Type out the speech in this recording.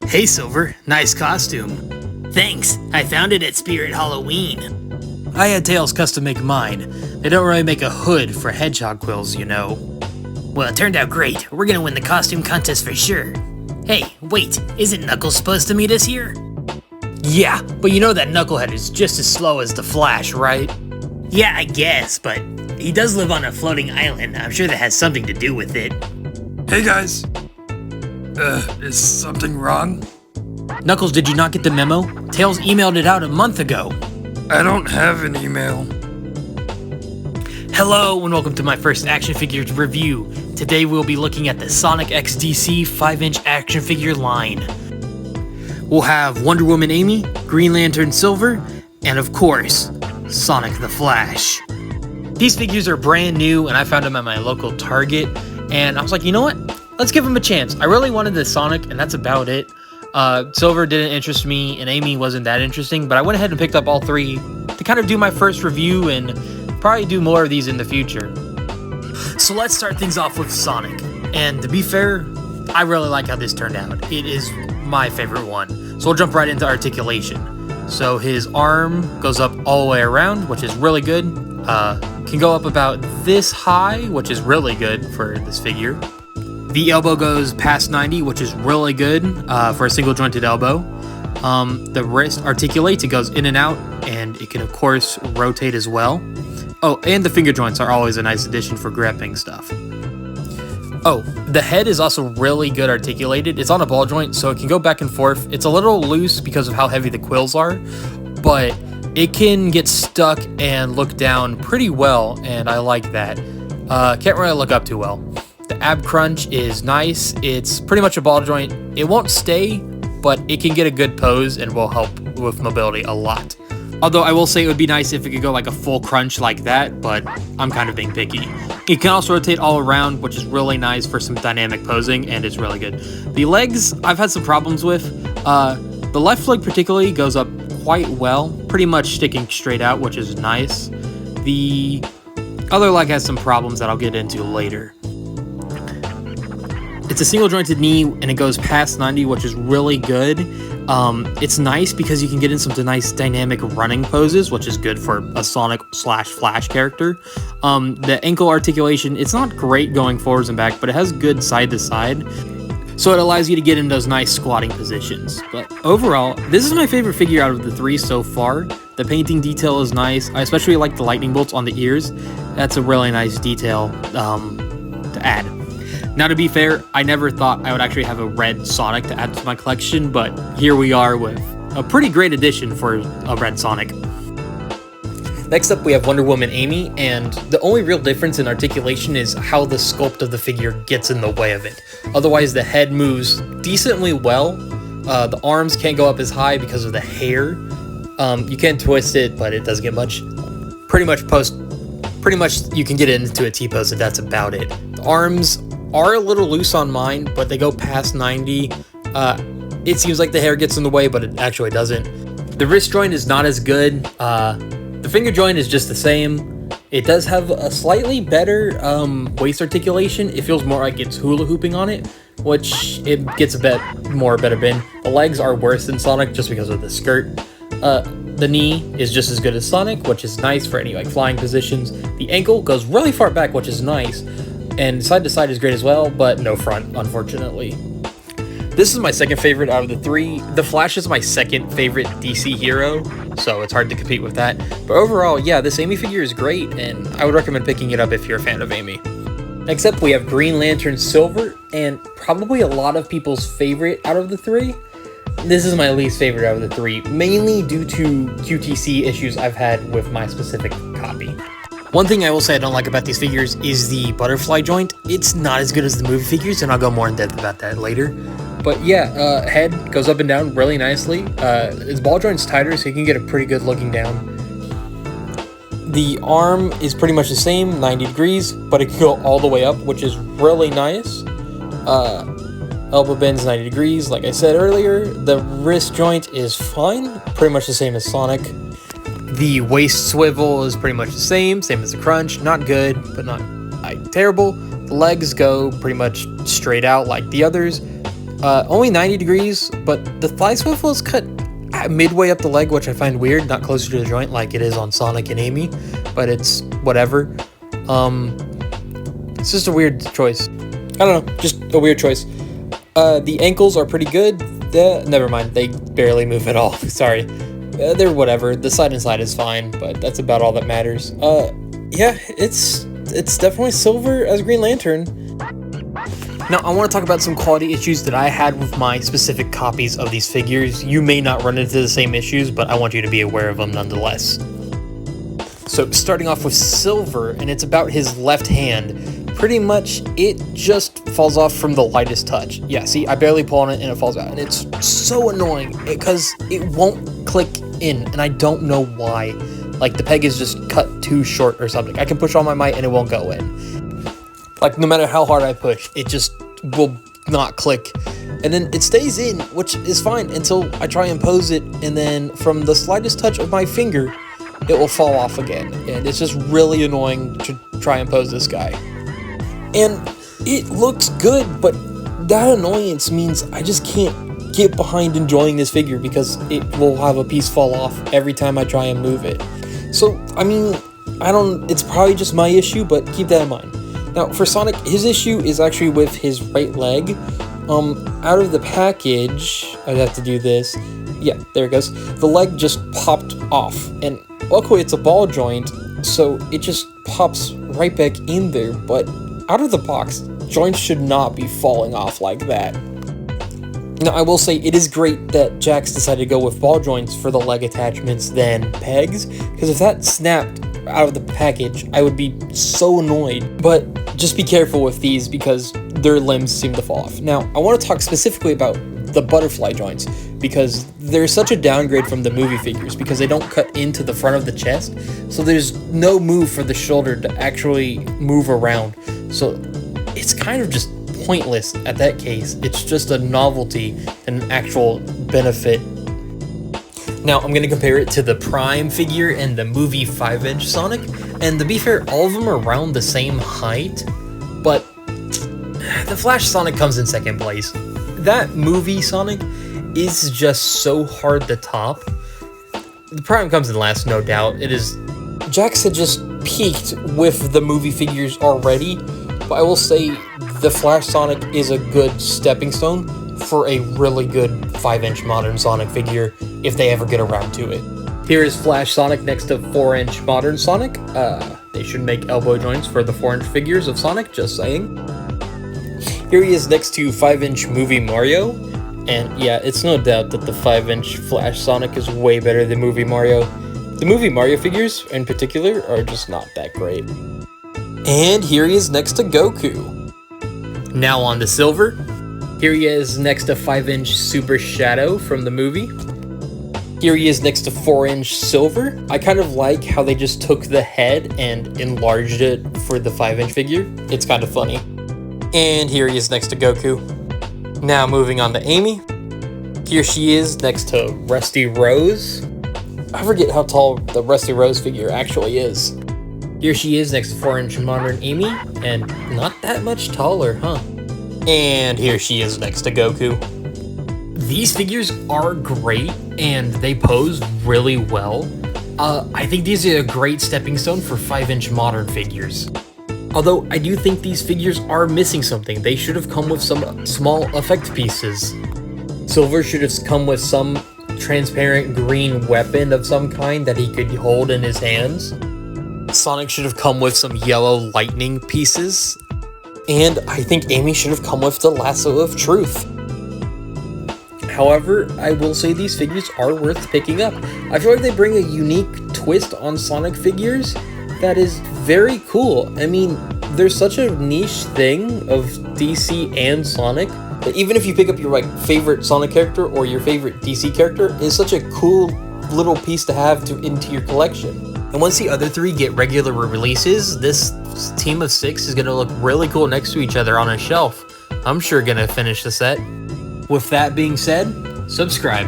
Hey Silver, nice costume. Thanks, I found it at Spirit Halloween. I had Tails custom make mine. They don't really make a hood for hedgehog quills, you know. Well, it turned out great. We're gonna win the costume contest for sure. Hey, wait, isn't Knuckles supposed to meet us here? Yeah, but you know that Knucklehead is just as slow as the Flash, right? Yeah, I guess, but he does live on a floating island. I'm sure that has something to do with it. Hey guys. Is something wrong? Knuckles, did you not get the memo? Tails emailed it out a month ago. I don't have an email. Hello and welcome to my first action figures review. Today we'll be looking at the Sonic XDC 5-inch action figure line. We'll have Wonder Woman Amy, Green Lantern Silver, and of course, Sonic the Flash. These figures are brand new and I found them at my local Target, and I was like, you know what? Let's give them a chance. I really wanted the Sonic, and that's about it. Silver didn't interest me, and Amy wasn't that interesting, but I went ahead and picked up all three to kind of do my first review and probably do more of these in the future. So let's start things off with Sonic. And to be fair, I really like how this turned out. It is my favorite one. So we'll jump right into articulation. So his arm goes up all the way around, which is really good. Can go up about this high, which is really good for this figure. The elbow goes past 90, which is really good for a single jointed elbow. The wrist articulates, it goes in and out, and it can of course rotate as well. Oh, and the finger joints are always a nice addition for gripping stuff. Oh, the head is also really good articulated. It's on a ball joint, so it can go back and forth. It's a little loose because of how heavy the quills are, but it can get stuck and look down pretty well, and I like that. Can't really look up too well. The ab crunch is nice. It's pretty much a ball joint. It won't stay, but it can get a good pose and will help with mobility a lot. Although I will say it would be nice if it could go like a full crunch like that, but I'm kind of being picky. It can also rotate all around, which is really nice for some dynamic posing, and it's really good. The legs, I've had some problems with. The left leg particularly goes up quite well, pretty much sticking straight out, which is nice. The other leg has some problems that I'll get into later. It's a single jointed knee and it goes past 90, which is really good. It's nice because you can get in some nice dynamic running poses, which is good for a Sonic / Flash character. The ankle articulation, it's not great going forwards and back, but it has good side to side. So it allows you to get in those nice squatting positions. But overall, this is my favorite figure out of the three so far. The painting detail is nice. I especially like the lightning bolts on the ears. That's a really nice detail to add. Now, to be fair, I never thought I would actually have a red Sonic to add to my collection, but here we are with a pretty great addition for a red Sonic. Next up, we have Wonder Woman Amy, and the only real difference in articulation is how the sculpt of the figure gets in the way of it. Otherwise, the head moves decently well. The arms can't go up as high because of the hair. You can twist it, but it doesn't get much. Pretty much you can get into a T-pose, and that's about it. The arms are a little loose on mine, but they go past 90. It seems like the hair gets in the way, but it actually doesn't. The wrist joint is not as good. The finger joint is just the same. It does have a slightly better waist articulation. It feels more like it's hula hooping on it, which it gets a bit more better bin. The legs are worse than Sonic just because of the skirt. The knee is just as good as Sonic, which is nice for any like flying positions. The ankle goes really far back, which is nice. And side to side is great as well, but no front, unfortunately. This is my second favorite out of the three. The Flash is my second favorite DC hero, so it's hard to compete with that. But overall, yeah, this Amy figure is great, and I would recommend picking it up if you're a fan of Amy. Next up, we have Green Lantern Silver, and probably a lot of people's favorite out of the three. This is my least favorite out of the three, mainly due to QTC issues I've had with my specific copy. One thing I will say I don't like about these figures is the butterfly joint. It's not as good as the movie figures, and I'll go more in depth about that later. But yeah, head goes up and down really nicely. His ball joint's tighter, so you can get a pretty good looking down. The arm is pretty much the same, 90 degrees, but it can go all the way up, which is really nice. Elbow bend's 90 degrees, like I said earlier. The wrist joint is fine, pretty much the same as Sonic. The waist swivel is pretty much the same as the crunch. Not good, but not terrible. The legs go pretty much straight out like the others. Only 90 degrees, but the thigh swivel is cut midway up the leg, which I find weird, not closer to the joint like it is on Sonic and Amy, but it's whatever. It's just a weird choice. I don't know, just a weird choice. The ankles are pretty good. Never mind, they barely move at all. Sorry. They're whatever. The side and side is fine, but that's about all that matters. Yeah, it's definitely Silver as Green Lantern. Now, I want to talk about some quality issues that I had with my specific copies of these figures. You may not run into the same issues, but I want you to be aware of them nonetheless. So, starting off with Silver, and it's about his left hand. Pretty much, it just falls off from the lightest touch. Yeah, see, I barely pull on it and it falls out. And it's so annoying because it won't click in, and I don't know why. Like, the peg is just cut too short or something. I can push all my might and it won't go in. Like, no matter how hard I push, it just will not click. And then it stays in, which is fine until I try and pose it, and then from the slightest touch of my finger, it will fall off again. And it's just really annoying to try and pose this guy. And it looks good, but that annoyance means I just can't get behind enjoying this figure because it will have a piece fall off every time I try and move it. So, I mean, it's probably just my issue, but keep that in mind. Now, for Sonic, his issue is actually with his right leg. Out of the package, I'd have to do this. Yeah, there it goes. The leg just popped off, and luckily it's a ball joint, so it just pops right back in there, but out of the box, joints should not be falling off like that. Now, I will say it is great that Jakks decided to go with ball joints for the leg attachments than pegs, because if that snapped out of the package, I would be so annoyed. But just be careful with these because their limbs seem to fall off. Now, I want to talk specifically about the butterfly joints because they're such a downgrade from the movie figures because they don't cut into the front of the chest, so there's no move for the shoulder to actually move around. So it's kind of just pointless at that case. It's just a novelty and an actual benefit. Now, I'm going to compare it to the Prime figure and the movie 5-inch Sonic, and to be fair, all of them are around the same height, but the Flash Sonic comes in second place. That movie Sonic is just so hard to top. The Prime comes in last, no doubt. It is. Jakks had just peaked with the movie figures already, but I will say the Flash Sonic is a good stepping stone for a really good 5-inch modern Sonic figure if they ever get around to it. Here is Flash Sonic next to 4-inch modern Sonic. They should make elbow joints for the 4-inch figures of Sonic, just saying. Here he is next to 5-inch movie Mario. And yeah, it's no doubt that the 5-inch Flash Sonic is way better than movie Mario. The movie Mario figures, in particular, are just not that great. And here he is next to Goku. Now on to Silver. Here he is next to 5-inch Super Shadow from the movie. Here he is next to 4-inch Silver. I kind of like how they just took the head and enlarged it for the 5-inch figure. It's kind of funny. And here he is next to Goku. Now moving on to Amy. Here she is next to Rusty Rose. I forget how tall the Rusty Rose figure actually is. Here she is next to 4-inch modern Amy, and not that much taller, huh? And here she is next to Goku. These figures are great, and they pose really well. I think these are a great stepping stone for 5-inch modern figures. Although, I do think these figures are missing something. They should have come with some small effect pieces. Silver should have come with some transparent green weapon of some kind that he could hold in his hands. Sonic should have come with some yellow lightning pieces. And I think Amy should have come with the Lasso of Truth. However, I will say these figures are worth picking up. I feel like they bring a unique twist on Sonic figures that is very cool. I mean, there's such a niche thing of DC and Sonic that even if you pick up your favorite Sonic character or your favorite DC character, it's such a cool little piece to have into your collection. And once the other three get regular releases, this team of 6 is going to look really cool next to each other on a shelf. I'm sure going to finish the set. With that being said, subscribe.